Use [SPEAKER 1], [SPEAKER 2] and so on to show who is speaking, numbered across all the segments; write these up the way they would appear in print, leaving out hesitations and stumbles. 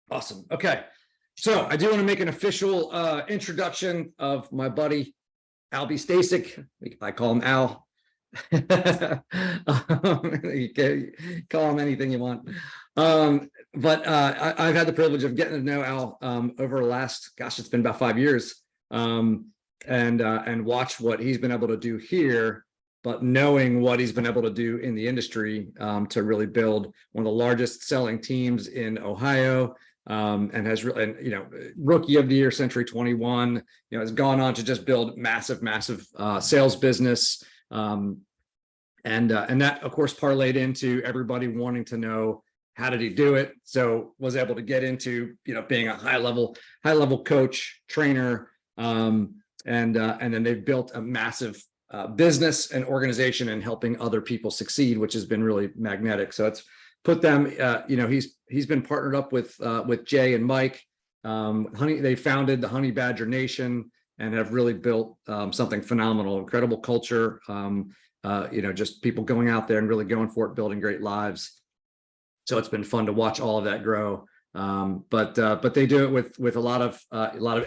[SPEAKER 1] Awesome. Okay. So I do want to make an official introduction of my buddy, Albie Stasek. I call him Al. You can call him anything you want. But I've had the privilege of getting to know Al over the last, gosh, it's been about 5 years, and watch what he's been able to do here, but knowing what he's been able to do in the industry to really build one of the largest selling teams in Ohio. And has really, and rookie of the year, Century 21, has gone on to just build massive sales business. And that, of course, parlayed into everybody wanting to know, how did he do it? So was able to get into, being a high level coach, trainer, and then they've built a massive business and organization and helping other people succeed, which has been really magnetic. So it's put them, he's been partnered up with Jay and Mike. They founded the Honey Badger Nation and have really built something phenomenal, incredible culture. Just people going out there and really going for it, building great lives. So it's been fun to watch all of that grow. But they do it with a lot of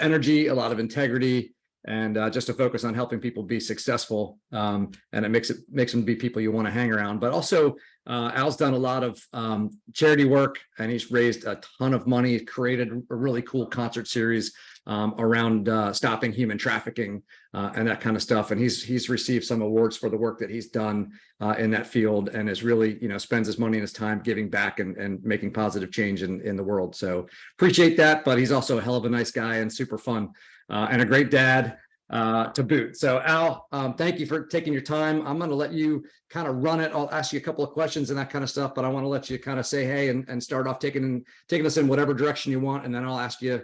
[SPEAKER 1] energy, a lot of integrity, and just to focus on helping people be successful. And it makes them be people you want to hang around. But also, Al's done a lot of charity work, and he's raised a ton of money, created a really cool concert series around stopping human trafficking and that kind of stuff. And he's received some awards for the work that he's done in that field, and is really, spends his money and his time giving back and making positive change in the world. So appreciate that. But he's also a hell of a nice guy and super fun and a great dad to boot. So Al, thank you for taking your time. I'm going to let you kind of run it. I'll ask you a couple of questions and that kind of stuff, but I want to let you kind of say hey and start off taking us in whatever direction you want, and then I'll ask you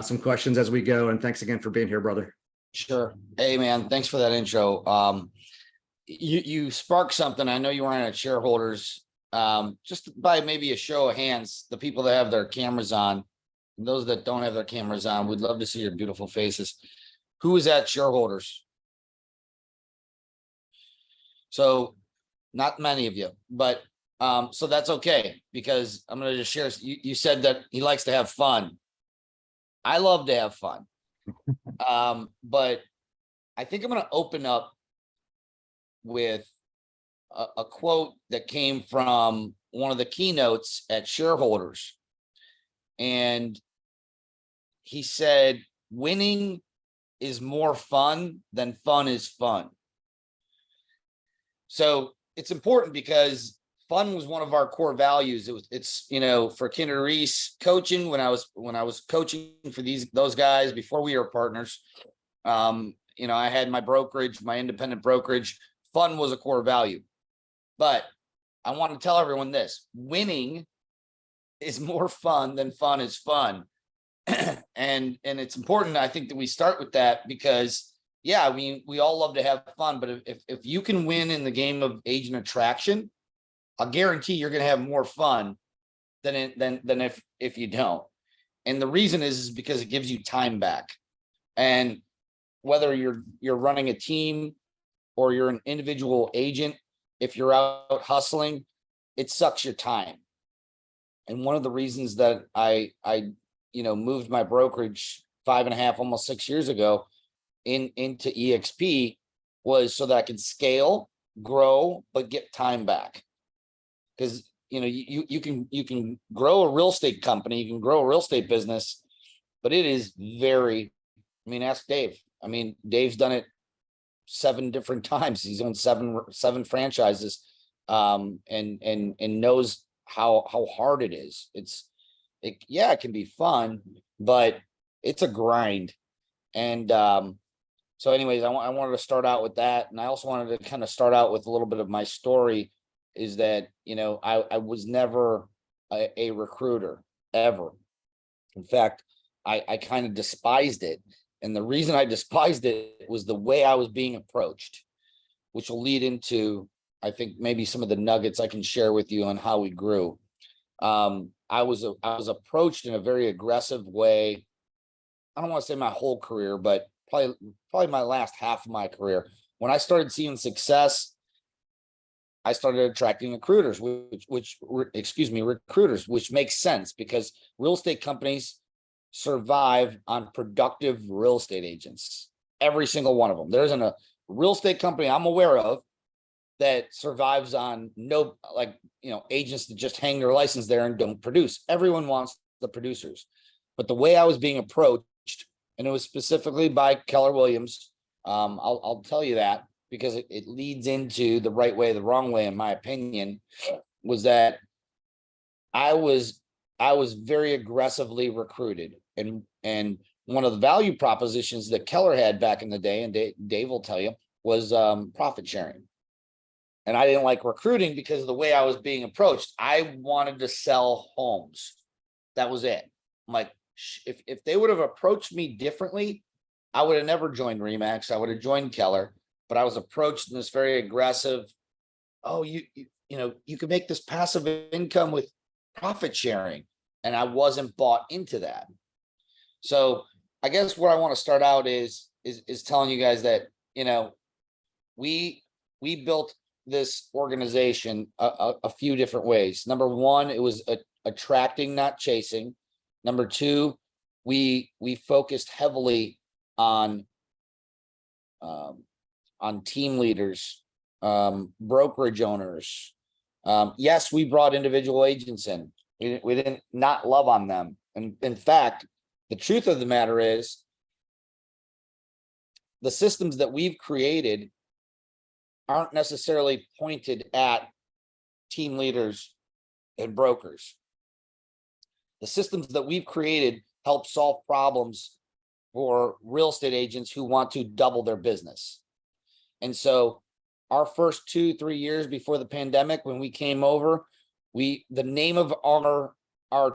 [SPEAKER 1] some questions as we go. And thanks again for being here, brother.
[SPEAKER 2] Sure. Hey man, thanks for that intro. You sparked something. I know you weren't at shareholders. Just by maybe a show of hands, the people that have their cameras on, and those that don't have their cameras on, we'd love to see your beautiful faces. Who is at shareholders? So not many of you, but so that's okay, because I'm going to just share. You said that he likes to have fun. I love to have fun. But I think I'm going to open up with a quote that came from one of the keynotes at shareholders. And he said, winning is more fun than fun is fun. So it's important because fun was one of our core values. It's for Kinder Reese coaching, when I was coaching for those guys before we were partners, I had my brokerage, my independent brokerage. Fun was a core value. But I want to tell everyone this: winning is more fun than fun is fun. And it's important, I think, that we start with that, because we all love to have fun, but if you can win in the game of agent attraction, I'll guarantee you're going to have more fun than if you don't. And the reason is because it gives you time back. And whether you're running a team or you're an individual agent, if you're out hustling, it sucks your time. And one of the reasons that I moved my brokerage 5.5, almost 6 years ago into EXP was so that I could scale, grow, but get time back. Because you can grow a real estate company, you can grow a real estate business, but it is ask Dave. Dave's done it 7 different times. He's owned seven franchises, and knows how hard it is. It can be fun, but it's a grind. And so anyways, I wanted to start out with that. And I also wanted to kind of start out with a little bit of my story, is that, I was never a recruiter, ever. In fact, I kind of despised it. And the reason I despised it was the way I was being approached, which will lead into, I think, maybe some of the nuggets I can share with you on how we grew. I was approached in a very aggressive way. I don't want to say my whole career, but probably my last half of my career. When I started seeing success, I started attracting recruiters, recruiters, which makes sense because real estate companies survive on productive real estate agents. Every single one of them. There isn't a real estate company I'm aware of that survives on agents that just hang their license there and don't produce. Everyone wants the producers. But the way I was being approached, and it was specifically by Keller Williams, I'll tell you that, because it leads into the right way, the wrong way, in my opinion, was that I was very aggressively recruited. And one of the value propositions that Keller had back in the day, and Dave will tell you, was profit sharing. And I didn't like recruiting because of the way I was being approached. I wanted to sell homes. That was it. I'm like, if they would have approached me differently, I would have never joined Remax. I would have joined Keller. But I was approached in this very aggressive, oh, you can make this passive income with profit sharing. And I wasn't bought into that. So I guess where I want to start out is telling you guys that, we built this organization a few different ways. Number one, it was attracting, not chasing. Number two, we focused heavily on team leaders, brokerage owners. Yes, we brought individual agents in. We didn't not love on them. And in fact, the truth of the matter is the systems that we've created aren't necessarily pointed at team leaders and brokers. The systems that we've created help solve problems for real estate agents who want to double their business. And so our first 2-3 years before the pandemic, when we came over, the name of our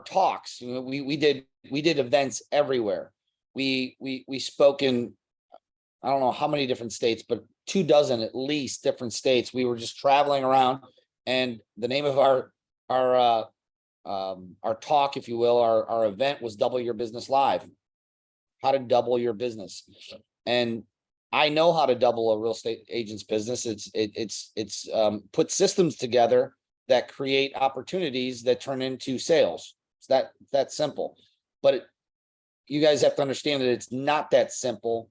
[SPEAKER 2] talks, we did events everywhere. We spoke in, I don't know how many different states, but 24 at least different states. We were just traveling around, and the name of our talk, if you will, our event was Double Your Business Live. How to double your business. And I know how to double a real estate agent's business. It's put systems together that create opportunities that turn into sales. It's that simple. But you guys have to understand that it's not that simple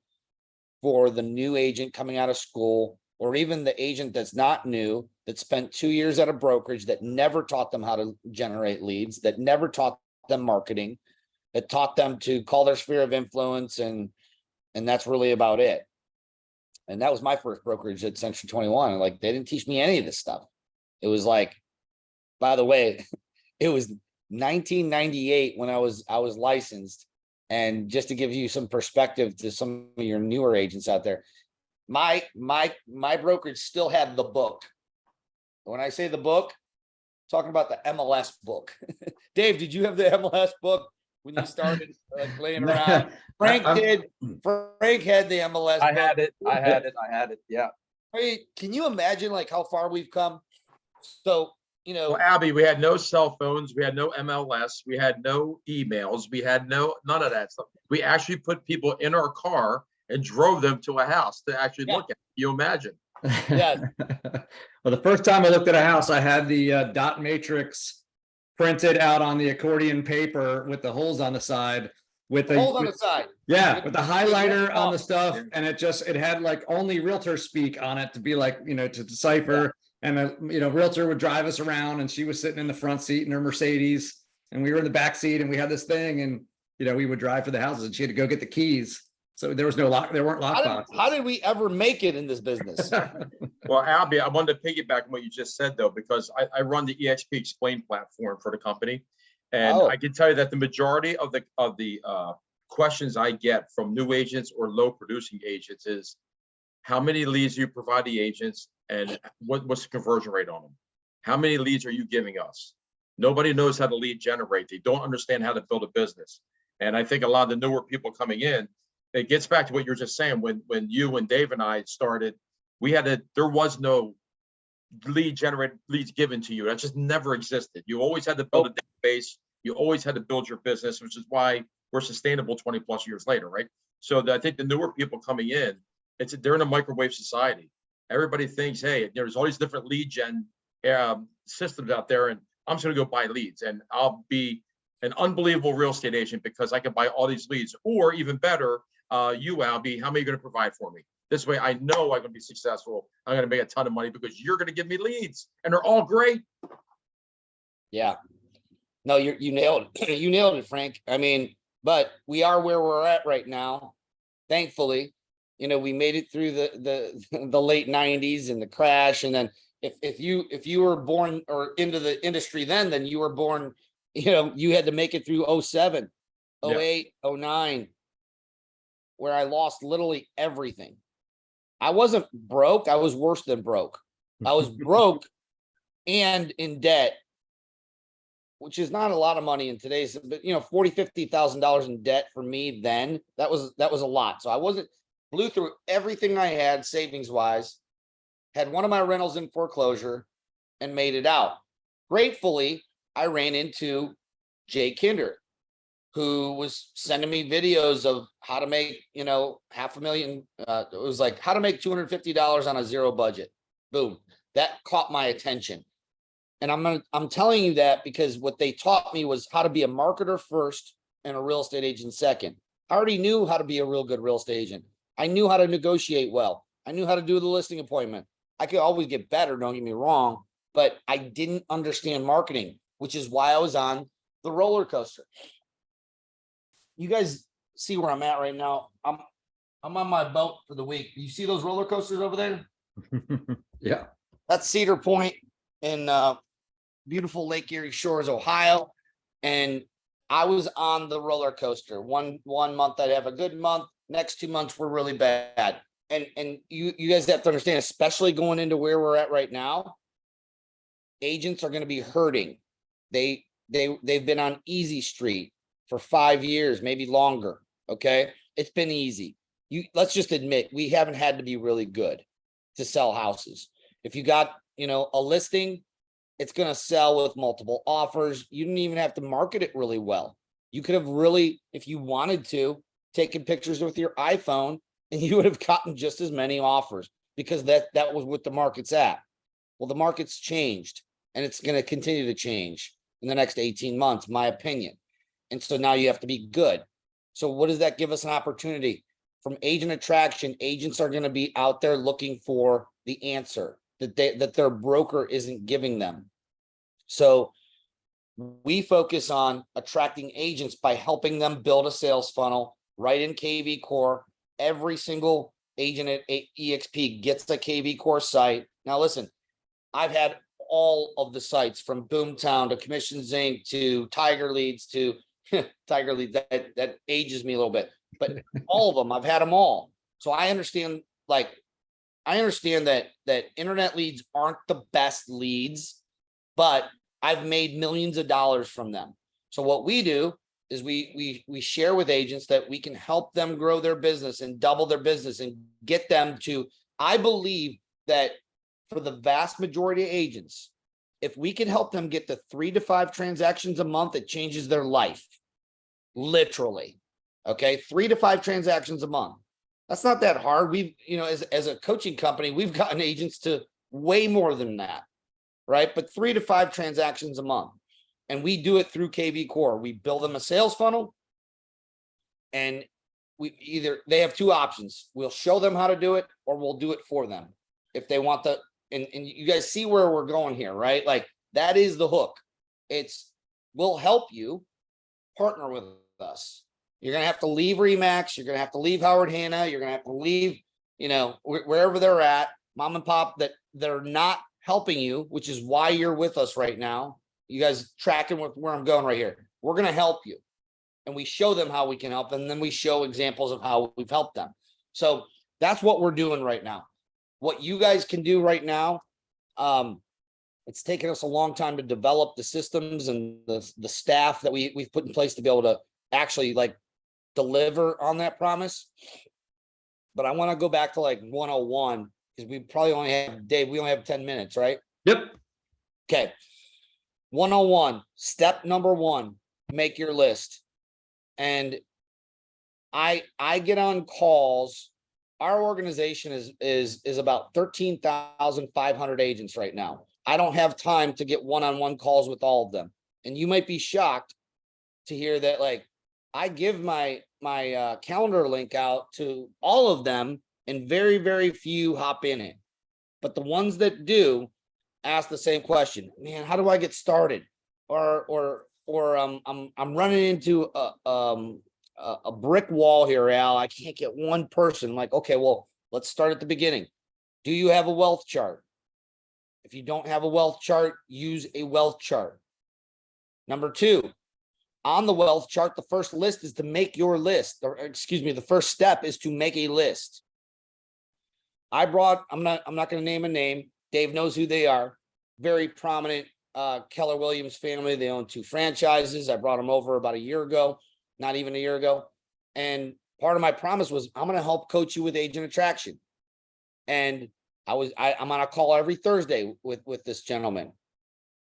[SPEAKER 2] for the new agent coming out of school, or even the agent that's not new, that spent 2 years at a brokerage that never taught them how to generate leads, that never taught them marketing, that taught them to call their sphere of influence, and that's really about it. And that was my first brokerage at Century 21. Like, they didn't teach me any of this stuff. It was like, by the way, it was 1998 when I was licensed. And just to give you some perspective to some of your newer agents out there, my brokerage still had the book. When I say the book, I'm talking about the MLS book. Dave, did you have the MLS book when you started playing around? Frank did. Frank had the MLS.
[SPEAKER 3] I had it. Yeah.
[SPEAKER 2] Hey, can you imagine like how far we've come? So,
[SPEAKER 3] Well, Abby, we had no cell phones, we had no MLS, we had no emails, we had none of that stuff. We actually put people in our car and drove them to a house to actually look at it. You imagine?
[SPEAKER 2] Yeah.
[SPEAKER 1] Well, the first time I looked at a house, I had the dot matrix printed out on the accordion paper with the holes on the side. With the
[SPEAKER 2] holes on the side.
[SPEAKER 1] Yeah, with the highlighter on the stuff, and it had like only realtor speak on it to be like, to decipher. Yeah. And a realtor would drive us around, and she was sitting in the front seat in her Mercedes, and we were in the back seat, and we had this thing, and we would drive to the houses, and she had to go get the keys. So there was no lock. There weren't lock boxes.
[SPEAKER 2] How did we ever make it in this business?
[SPEAKER 3] Well, Abby, I wanted to piggyback on what you just said, though, because I run the EXP Explain platform for the company, and I can tell you that the majority of the questions I get from new agents or low producing agents is, how many leads do you provide the agents, and what's the conversion rate on them? How many leads are you giving us? Nobody knows how to lead generate. They don't understand how to build a business. And I think a lot of the newer people coming in, it gets back to what you're just saying. When you and Dave and I started, there was no leads given to you. That just never existed. You always had to build a database. You always had to build your business, which is why we're sustainable 20 plus years later, right? So I think the newer people coming in, they're in a microwave society. Everybody thinks, hey, there's all these different lead gen systems out there, and I'm just going to go buy leads, and I'll be an unbelievable real estate agent because I can buy all these leads. Or even better, you, Albie, how many are you going to provide for me? This way I know I'm going to be successful. I'm going to make a ton of money because you're going to give me leads, and they're all great.
[SPEAKER 2] Yeah. No, you nailed it. You nailed it, Frank. I mean, but we are where we're at right now. Thankfully, you know, we made it through the late 90s and the crash. And then if you were born or into the industry then you were born, you know, you had to make it through 07, 08, 09, where I lost literally everything. I wasn't broke. I was worse than broke. I was broke and in debt, which is not a lot of money in today's, but you know, $40,000-$50,000 in debt for me then, that was a lot. So I blew through everything I had savings wise, had one of my rentals in foreclosure and made it out. Gratefully, I ran into Jay Kinder, who was sending me videos of how to make, you know, $500,000. It was like how to make $250 on a zero budget. Boom. That caught my attention. And I'm telling you that because what they taught me was how to be a marketer first and a real estate agent second. I already knew how to be a real good real estate agent. I knew how to negotiate well. I knew how to do the listing appointment. I could always get better, don't get me wrong, but I didn't understand marketing, which is why I was on the roller coaster. You guys see where I'm at right now. I'm on my boat for the week. You see those roller coasters over there?
[SPEAKER 1] Yeah.
[SPEAKER 2] That's Cedar Point in beautiful Lake Erie Shores, Ohio. And I was on the roller coaster. One month I'd have a good month. Next 2 months were really bad. And you guys have to understand, especially going into where we're at right now, agents are going to be hurting. They've been on easy street for 5 years, maybe longer. Okay. It's been easy. Let's just admit we haven't had to be really good to sell houses. If you got, you know, a listing, it's going to sell with multiple offers. You didn't even have to market it really well. You could have really, if you wanted to, taken pictures with your iPhone and you would have gotten just as many offers because that was what the market's at. Well, the market's changed and it's going to continue to change in the next 18 months, my opinion. And so now you have to be good. So what does that give us an opportunity? From agent attraction, agents are going to be out there looking for the answer that their broker isn't giving them. So we focus on attracting agents by helping them build a sales funnel right in KV Core. Every single agent at EXP gets a KV Core site. Now, listen, I've had all of the sites from Boomtown to Commissions Inc. to Tiger Leads to Tiger Leads. That ages me a little bit, but all of them, I've had them all. So I understand, that internet leads aren't the best leads, but I've made millions of dollars from them. So what we do is we share with agents that we can help them grow their business and double their business and get them to, I believe that for the vast majority of agents, if we can help them get to 3 to 5 transactions a month, it changes their life. Literally. Okay. 3 to 5 transactions a month. That's not that hard. We've, you know, as a coaching company, we've gotten agents to way more than that. Right. But 3 to 5 transactions a month. And we do it through KV Core. We build them a sales funnel. And they have 2 options. We'll show them how to do it or we'll do it for them. If they want and you guys see where we're going here, right? Like that is the hook. We'll help you partner with us. You're going to have to leave Remax. You're going to have to leave Howard Hanna. You're going to have to leave, you know, wherever they're at, mom and pop, that they're not helping you, which is why you're with us right now. You guys tracking with where I'm going right here. We're going to help you. And we show them how we can help. And then we show examples of how we've helped them. So that's what we're doing right now. What you guys can do right now, it's taken us a long time to develop the systems and the staff that we've put in place to be able to actually deliver on that promise. But I want to go back to 101 because we probably only have, Dave, we only have 10 minutes, right?
[SPEAKER 1] Yep.
[SPEAKER 2] Okay. 101, step number 1, make your list. And I get on calls. Our organization is about 13,500 agents right now. I don't have time to get one-on-one calls with all of them. And you might be shocked to hear that, like, I give my calendar link out to all of them, and very, very few hop in it. But the ones that do ask the same question, man, how do I get started? Or I'm running into a brick wall here, Al. I can't get one person. I'm like, okay, well, let's start at the beginning. Do you have a wealth chart? If you don't have a wealth chart, use a wealth chart. Number two, on the wealth chart, the first list is to make your list, or excuse me, the first step is to make a list. I'm not going to name a name. Dave knows who they are. Very prominent Keller Williams family. They own 2 franchises. I brought them over about a year ago, not even a year ago. And part of my promise was, I'm going to help coach you with agent attraction. And I'm on a call every Thursday with this gentleman.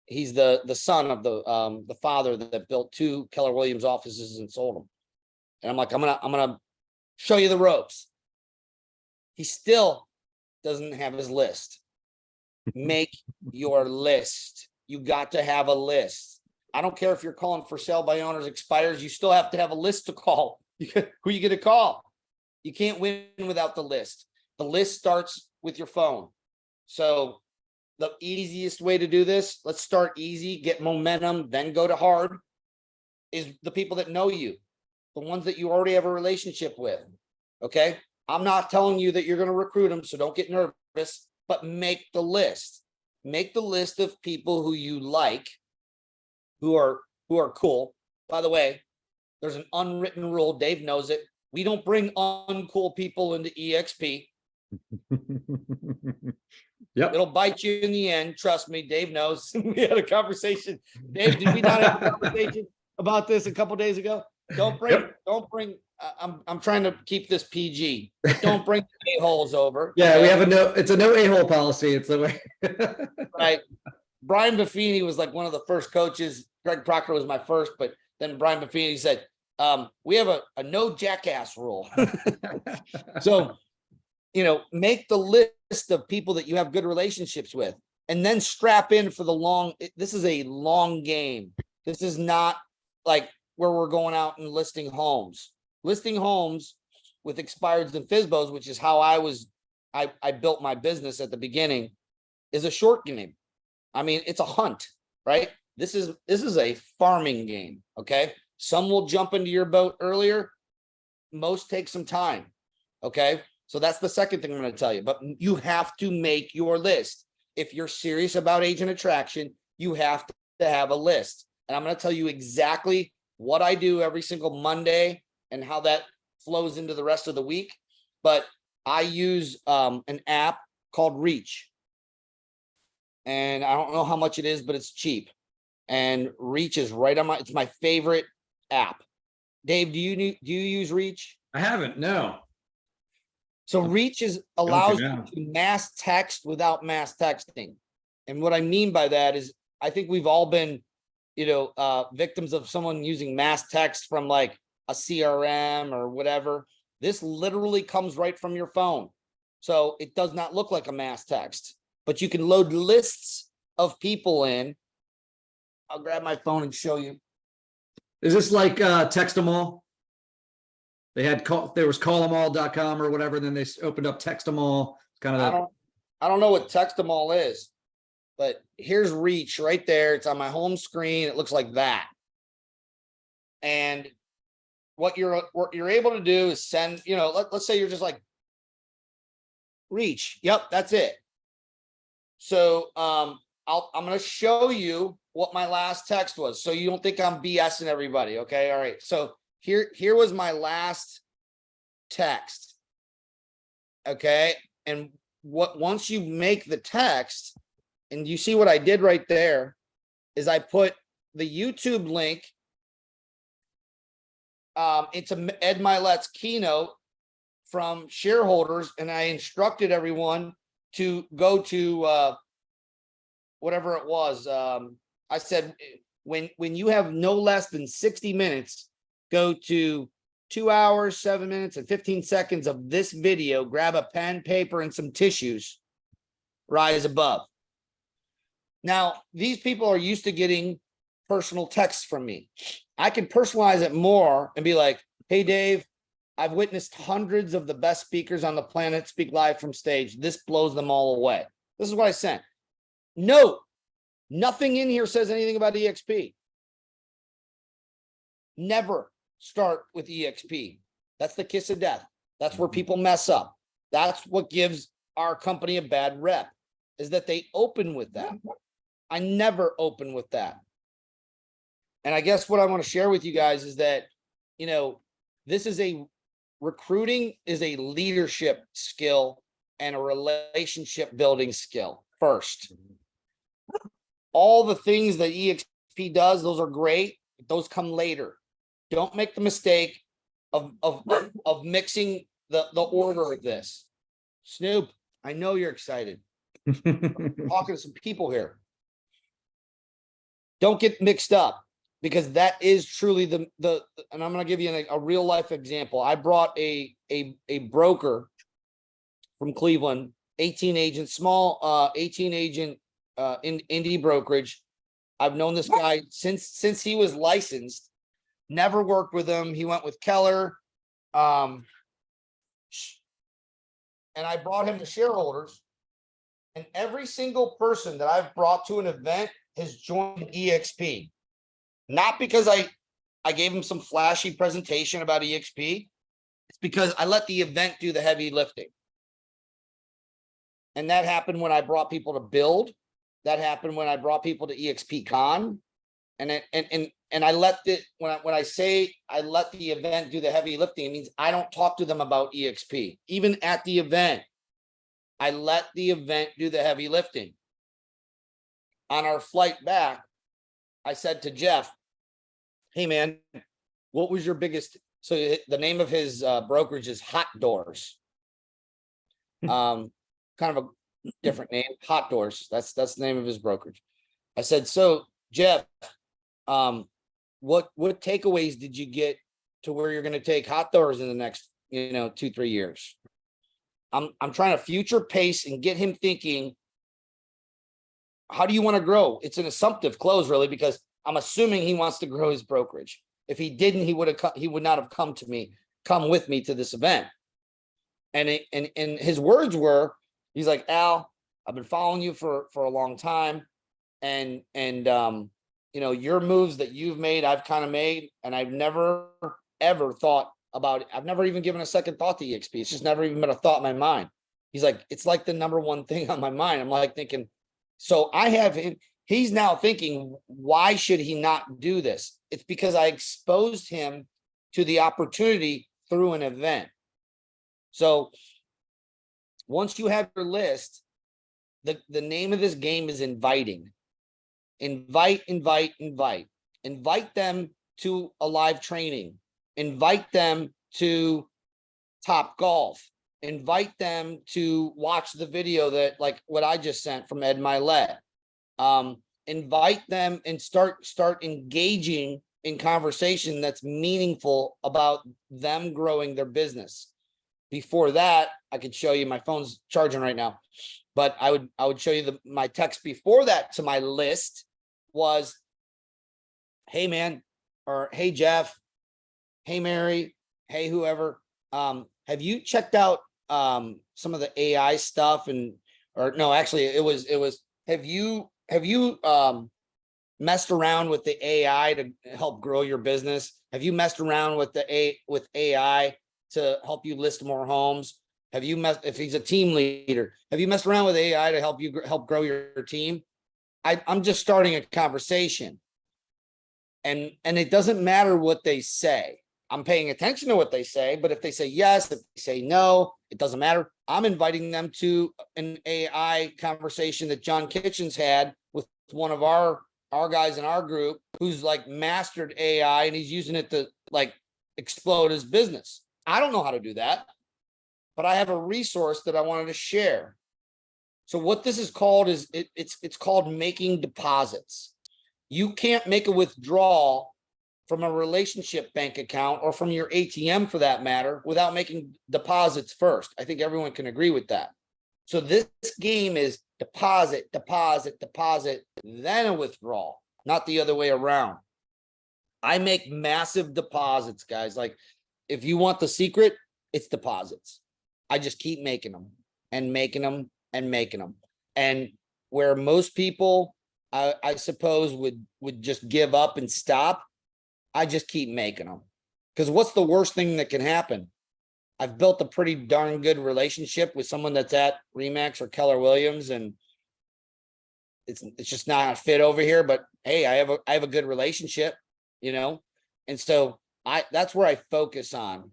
[SPEAKER 2] He's the son of the father that built 2 Keller Williams offices and sold them. And I'm like, I'm gonna show you the ropes. He still doesn't have his list. Make your list. You got to have a list. I don't care if you're calling for sale by owners expires. You still have to have a list to call. Who you going to call? You can't win without the list. The list starts with your phone. So the easiest way to do this, let's start easy, get momentum, then go to hard, is the people that know you, the ones that you already have a relationship with. Okay. I'm not telling you that you're going to recruit them, so don't get nervous, but make the list. Make the list of people who you like, who are cool. By the way, there's an unwritten rule. Dave knows it. We don't bring uncool people into EXP.
[SPEAKER 1] Yep.
[SPEAKER 2] It'll bite you in the end. Trust me. Dave knows. We had a conversation. Dave, did we not have a conversation about this a couple days ago? Don't bring. I'm trying to keep this PG. Don't bring a-holes over.
[SPEAKER 1] Yeah,
[SPEAKER 2] okay?
[SPEAKER 1] we have it's a no a-hole policy. It's the way.
[SPEAKER 2] Right. Brian Buffini was like one of the first coaches. Greg Proctor was my first, but then Brian Buffini said, we have a no jackass rule. So, make the list of people that you have good relationships with, and then strap in for the long. This is a long game. This is not like where we're going out and listing homes. Listing homes with expireds and FSBOs, which is how I built my business at the beginning, is a short game. I mean, it's a hunt, right? This is a farming game. Okay. Some will jump into your boat earlier. Most take some time. Okay. So that's the second thing I'm going to tell you, but you have to make your list. If you're serious about agent attraction, you have to have a list. And I'm going to tell you exactly what I do every single Monday and how that flows into the rest of the week. But I use an app called Reach. And I don't know how much it is, but it's cheap. And Reach is right on it's my favorite app. Dave, do you use Reach?
[SPEAKER 1] I haven't, no.
[SPEAKER 2] So Reach allows you to mass text without mass texting. And what I mean by that is, I think we've all been, victims of someone using mass text from like a CRM or whatever. This literally comes right from your phone. So it does not look like a mass text, but you can load lists of people in. I'll grab my phone and show you.
[SPEAKER 1] Is this like Text Them All? There was callemall.com or whatever, and then they opened up Text Them All. Kind of
[SPEAKER 2] I don't know what Text Them All is, but here's Reach right there. It's on my home screen. It looks like that. And what you're able to do is send, let's say you're just like Reach. Yep, that's it. So I'm going to show you what my last text was, so you don't think I'm BSing everybody. Okay. All right. So here was my last text. Okay. And once you make the text, and you see what I did right there, is I put the YouTube link into Ed Milet's keynote from shareholders, and I instructed everyone to go to whatever it was. I said, when you have no less than 60 minutes, go to 2 hours, 7 minutes, and 15 seconds of this video, grab a pen, paper, and some tissues, rise above. Now, these people are used to getting personal texts from me. I can personalize it more and be like, hey, Dave, I've witnessed hundreds of the best speakers on the planet speak live from stage. This blows them all away. This is what I sent. No, nothing in here says anything about EXP. Never start with EXP. That's the kiss of death. That's where people mess up. That's what gives our company a bad rep, is that they open with that. I never open with that. And I guess what I want to share with you guys is that, this is recruiting is a leadership skill and a relationship building skill first. All the things that EXP does, those are great. Those come later. Don't make the mistake of mixing the order of this. Snoop, I know you're excited. I'm talking to some people here. Don't get mixed up, because that is truly and I'm going to give you a real life example. I brought a broker from Cleveland, 18 agent, small 18 agent indie brokerage. I've known this guy since he was licensed. Never worked with him. He went with Keller. And I brought him to shareholders. And every single person that I've brought to an event has joined EXP. Not because I gave him some flashy presentation about EXP. It's because I let the event do the heavy lifting. And that happened when I brought people to Build. That happened when I brought people to EXP Con. And I let when I say I let the event do the heavy lifting, it means I don't talk to them about EXP. Even at the event, I let the event do the heavy lifting. On our flight back, I said to Jeff, hey man, what was your biggest? So the name of his brokerage is Hot Doors. Kind of a different name, Hot Doors. That's the name of his brokerage. I said, so Jeff, what takeaways did you get to where you're going to take Hot Doors in the next 2-3 years? I'm trying to future pace and get him thinking, how do you want to grow? It's an assumptive close, really, because I'm assuming he wants to grow his brokerage. If he didn't, he would not have come with me to this event. And his words were, he's like, Al, I've been following you for a long time, and your moves that you've made, I've kind of made, and I've never ever thought about it. I've never even given a second thought to EXP. It's just never even been a thought in my mind. He's like, it's like the number one thing on my mind. I'm like thinking, so I have him. He's now thinking, why should he not do this? It's because I exposed him to the opportunity through an event. So once you have your list, the name of this game is inviting. Invite them to a live training. Invite them to Top Golf. Invite them to watch the video that, like what I just sent from Ed Milet. Invite them and start engaging in conversation that's meaningful about them growing their business. Before that, I could show you, my phone's charging right now, but I would show you my text before that to my list was, hey man, or hey Jeff, hey Mary, hey whoever, have you checked out some of the AI stuff? Have you messed around with the AI to help grow your business? Have you messed around with AI to help you list more homes? If he's a team leader, have you messed around with AI to help grow your team? I'm just starting a conversation, and it doesn't matter what they say. I'm paying attention to what they say, but if they say yes, if they say no, it doesn't matter. I'm inviting them to an AI conversation that John Kitchens had with one of our guys in our group who's like mastered AI, and he's using it to like explode his business. I don't know how to do that, but I have a resource that I wanted to share. So what this is called is it's called making deposits. You can't make a withdrawal from a relationship bank account or from your ATM for that matter without making deposits first. I think everyone can agree with that. So this game is deposit, deposit, deposit, then a withdrawal, not the other way around. I make massive deposits, guys. Like, if you want the secret, it's deposits. I just keep making them and making them and making them. And where most people, I suppose, would just give up and stop, I just keep making them. Because what's the worst thing that can happen? I've built a pretty darn good relationship with someone that's at Remax or Keller Williams, and it's just not a fit over here. But hey, I have a good relationship, you know, and so that's where I focus on,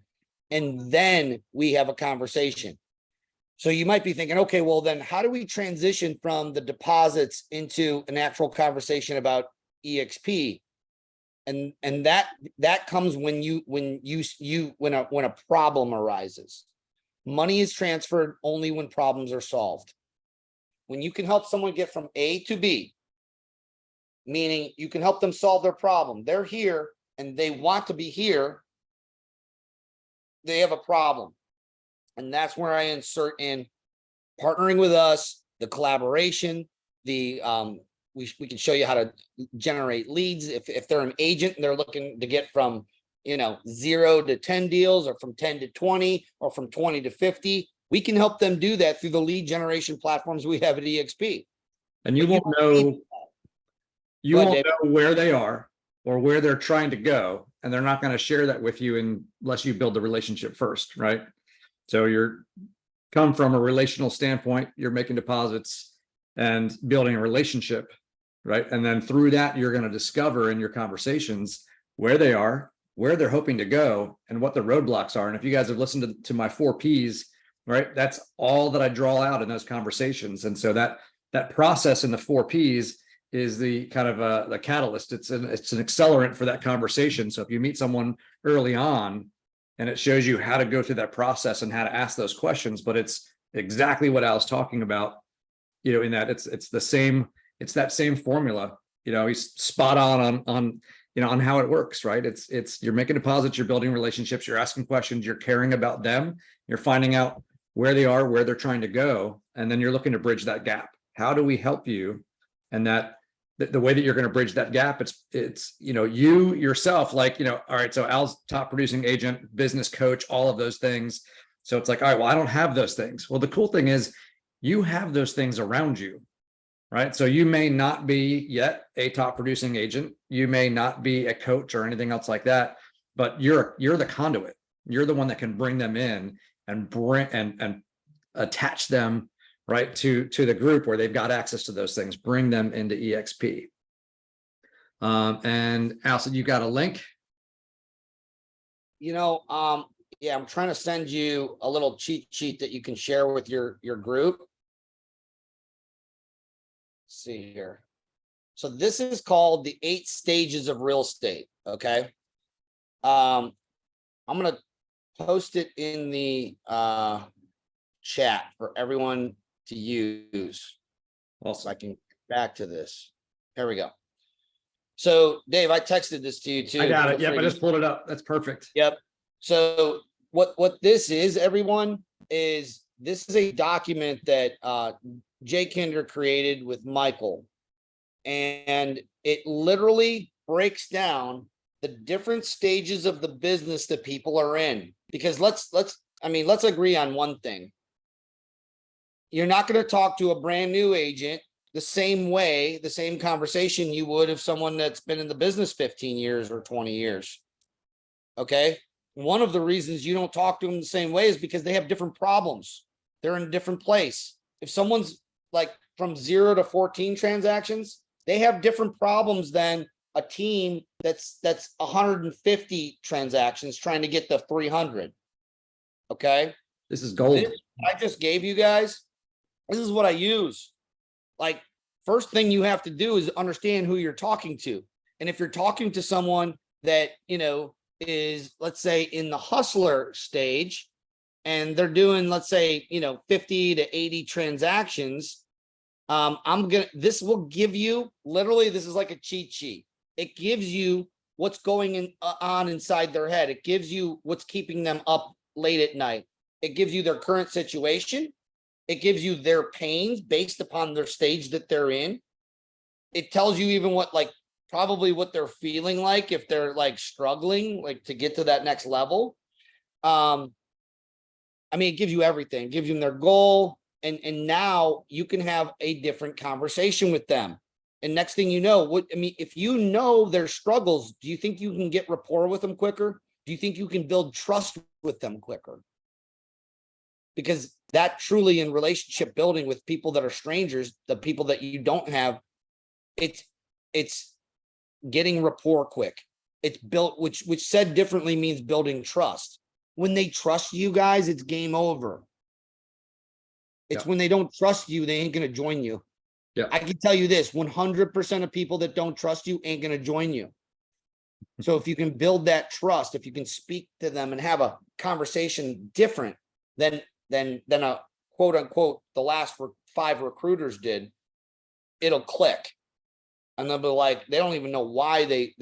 [SPEAKER 2] and then we have a conversation. So you might be thinking, okay, well then how do we transition from the deposits into an actual conversation about EXP? And that comes when a problem arises. Money is transferred only when problems are solved. When you can help someone get from A to B, meaning you can help them solve their problem. They're here and they want to be here. They have a problem. And that's where I insert in partnering with us, the collaboration, the we can show you how to generate leads. If they're an agent and they're looking to get from, 0 to 10 deals, or from 10 to 20, or from 20 to 50, we can help them do that through the lead generation platforms we have at EXP.
[SPEAKER 1] And you won't know where they are or where they're trying to go, and they're not going to share that with you unless you build the relationship first, right? So you're come from a relational standpoint, you're making deposits and building a relationship, right? And then through that, you're going to discover in your conversations where they are, where they're hoping to go, and what the roadblocks are. And if you guys have listened to my 4 Ps, right, that's all that I draw out in those conversations. And so that process in the 4 Ps is the kind of the catalyst. It's an accelerant for that conversation. So if you meet someone early on and it shows you how to go through that process and how to ask those questions, but it's exactly what I was talking about, in that it's that same formula. He's spot on how it works, right? It's you're making deposits, you're building relationships, you're asking questions, you're caring about them, you're finding out where they are, where they're trying to go, and then you're looking to bridge that gap. How do we help you? And that the way that you're going to bridge that gap, it's you yourself, like, all right, so Al's top producing agent, business coach, all of those things. So it's like, all right, well, I don't have those things. Well, the cool thing is you have those things around you, right? So you may not be yet a top producing agent, you may not be a coach or anything else like that, but you're the conduit. You're the one that can bring them in and bring and attach them right to the group where they've got access to those things, bring them into EXP. And Allison, you got a link?
[SPEAKER 2] Yeah, I'm trying to send you a little cheat sheet that you can share with your group. Let's see here. So this is called the 8 stages of real estate. Okay. I'm going to post it in the chat for everyone to use. Also, I can get back to this. Here we go. So Dave, I texted this to you too.
[SPEAKER 1] I got it. Yep, I just pulled it up. That's perfect.
[SPEAKER 2] Yep. So what this is, everyone, is this is a document that Jay Kinder created with Michael, and it literally breaks down the different stages of the business that people are in. Because let's agree on one thing. You're not going to talk to a brand new agent the same way, the same conversation you would if someone that's been in the business 15 years or 20 years. Okay. One of the reasons you don't talk to them the same way is because they have different problems. They're in a different place. If someone's like from 0 to 14 transactions, they have different problems than a team that's 150 transactions trying to get the 300. Okay.
[SPEAKER 1] This is gold.
[SPEAKER 2] This I just gave you guys. This is what I use. Like, first thing you have to do is understand who you're talking to. And if you're talking to someone that, is, let's say, in the hustler stage, and they're doing, let's say, 50 to 80 transactions, this will give you, literally, this is like a cheat sheet. It gives you what's going on inside their head. It gives you what's keeping them up late at night. It gives you their current situation. It gives you their pains based upon their stage that they're in. It tells you even what, like, probably what they're feeling like if they're like struggling, like to get to that next level. I mean, it gives you everything, it gives them their goal. And now you can have a different conversation with them. And next thing you know, if you know their struggles, do you think you can get rapport with them quicker? Do you think you can build trust with them quicker? Because that truly, in relationship building with people that are strangers, the people that you don't have, it's getting rapport quick. It's built, which said differently means building trust. When they trust you guys, it's game over. It's when they don't trust you, they ain't going to join you.
[SPEAKER 1] Yeah.
[SPEAKER 2] I can tell you this, 100% of people that don't trust you ain't going to join you. So if you can build that trust, if you can speak to them and have a conversation different than a quote unquote, the last 5 recruiters did, it'll click. And they'll be like, they don't even know why they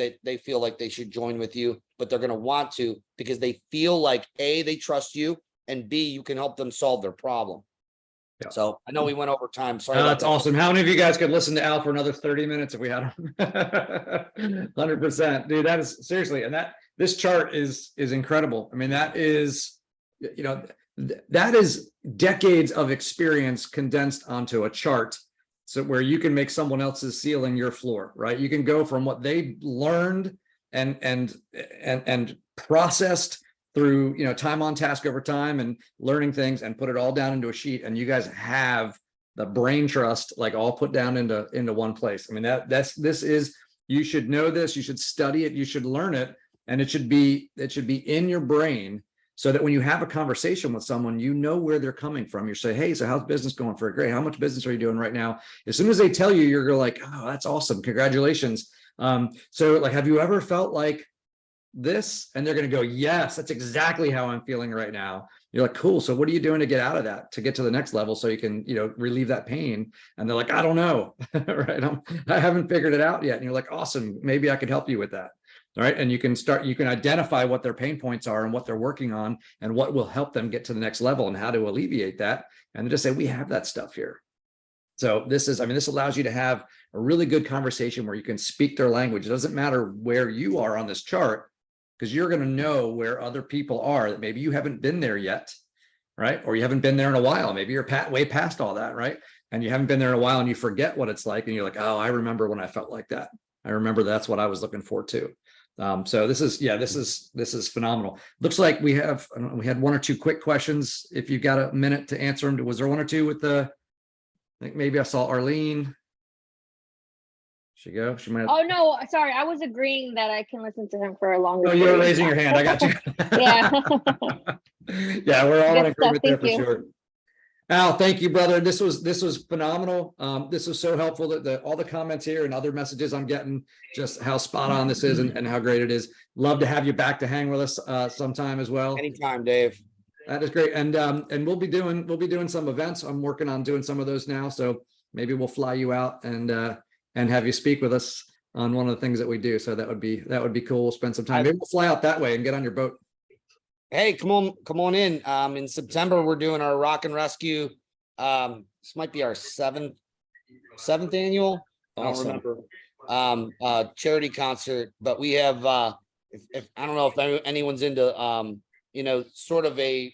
[SPEAKER 2] feel like they should join with you, but they're going to want to, because they feel like A, they trust you, and B, you can help them solve their problem.
[SPEAKER 1] Yeah.
[SPEAKER 2] So I know we went over time. Sorry.
[SPEAKER 1] That's awesome. How many of you guys could listen to Al for another 30 minutes if we had him? 100%, dude. That is seriously, and this chart is incredible. I mean, that is, that is decades of experience condensed onto a chart. So where you can make someone else's ceiling your floor, right? You can go from what they learned and processed through, time on task over time and learning things, and put it all down into a sheet. And you guys have the brain trust, like all put down into one place. I mean, this is, you should know this, you should study it, you should learn it, and it should be in your brain, so that when you have a conversation with someone, you know where they're coming from. You say, hey, so how's business going for it? Great. How much business are you doing right now? As soon as they tell you, you're like, oh, that's awesome. Congratulations. So like, have you ever felt like this? And they're going to go, yes, that's exactly how I'm feeling right now. You're like, cool. So what are you doing to get out of that, to get to the next level so you can, relieve that pain? And they're like, I don't know. Right. I haven't figured it out yet. And you're like, awesome. Maybe I could help you with that. All right. And you can identify what their pain points are and what they're working on and what will help them get to the next level and how to alleviate that. And just say, we have that stuff here. So this allows you to have a really good conversation where you can speak their language. It doesn't matter where you are on this chart, because you're going to know where other people are that maybe you haven't been there yet. Right. Or you haven't been there in a while. Maybe you're way past all that. Right. And you haven't been there in a while and you forget what it's like. And you're like, oh, I remember when I felt like that. I remember that's what I was looking for too. So this is phenomenal. Looks like we had 1 or 2 quick questions. If you've got a minute to answer them, was there 1 or 2 with I think maybe I saw Arlene. She might have...
[SPEAKER 4] Oh no, sorry. I was agreeing that I can listen to him for a longer.
[SPEAKER 1] Oh, you're raising your hand. I got you.
[SPEAKER 4] Yeah.
[SPEAKER 1] Yeah, we're all in agreement there for
[SPEAKER 4] Thank you.
[SPEAKER 1] sure. Al, thank you, brother. This was phenomenal. This was so helpful that all the comments here and other messages I'm getting, just how spot on this is and how great it is. Love to have you back to hang with us sometime as well.
[SPEAKER 2] Anytime, Dave.
[SPEAKER 1] That is great. And we'll be doing some events. I'm working on doing some of those now. So maybe we'll fly you out and have you speak with us on one of the things that we do. So that would be cool. We'll spend some time. Maybe we'll fly out that way and get on your boat.
[SPEAKER 2] Hey, come on in. In September, we're doing our Rock and Rescue. This might be our seventh annual.
[SPEAKER 1] Awesome.
[SPEAKER 2] I don't remember. Charity concert, but we have if I don't know if anyone's into sort of a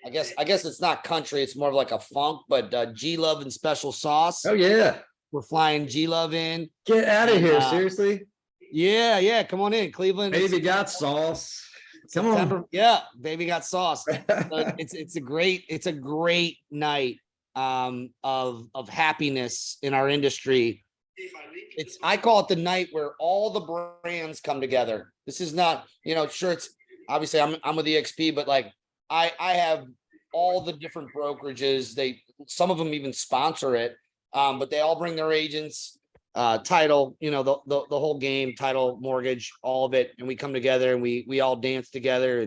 [SPEAKER 2] I guess it's not country, it's more of like a funk, but G Love and Special Sauce.
[SPEAKER 1] Oh yeah.
[SPEAKER 2] We're flying G Love in.
[SPEAKER 1] Get out of here, seriously?
[SPEAKER 2] Yeah, come on in, Cleveland.
[SPEAKER 1] Baby got sauce. Come on.
[SPEAKER 2] Yeah, baby got sauce. It's a great night of happiness in our industry. I call it the night where all the brands come together. This is not, sure, it's obviously I'm with EXP, but like I have all the different brokerages. Some of them even sponsor it. But they all bring their agents, title, the whole game, title, mortgage, all of it. And we come together and we all dance together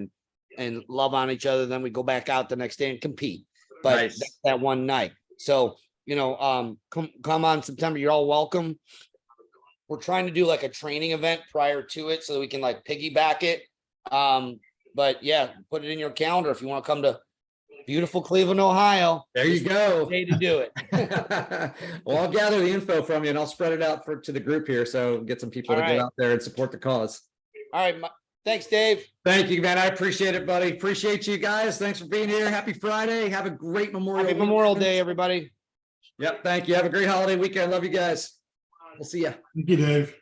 [SPEAKER 2] and love on each other. Then we go back out the next day and compete. But
[SPEAKER 1] nice.
[SPEAKER 2] That's that one night. So, come on September, you're all welcome. We're trying to do like a training event prior to it so that we can like piggyback it. But yeah, put it in your calendar if you want to come to Beautiful Cleveland, Ohio.
[SPEAKER 1] There you go.
[SPEAKER 2] Day to do it.
[SPEAKER 1] Well, I'll gather the info from you and I'll spread it out to the group here. So get some people
[SPEAKER 2] All
[SPEAKER 1] to
[SPEAKER 2] right.
[SPEAKER 1] get out there and support the cause.
[SPEAKER 2] All right. Thanks, Dave.
[SPEAKER 1] Thank you, man. I appreciate it, buddy. Appreciate you guys. Thanks for being here. Happy Friday. Have a great Memorial
[SPEAKER 2] Happy Memorial
[SPEAKER 1] weekend.
[SPEAKER 2] Day, everybody.
[SPEAKER 1] Yep. Thank you. Have a great holiday weekend. Love you guys. We'll see ya.
[SPEAKER 5] Thank you, Dave.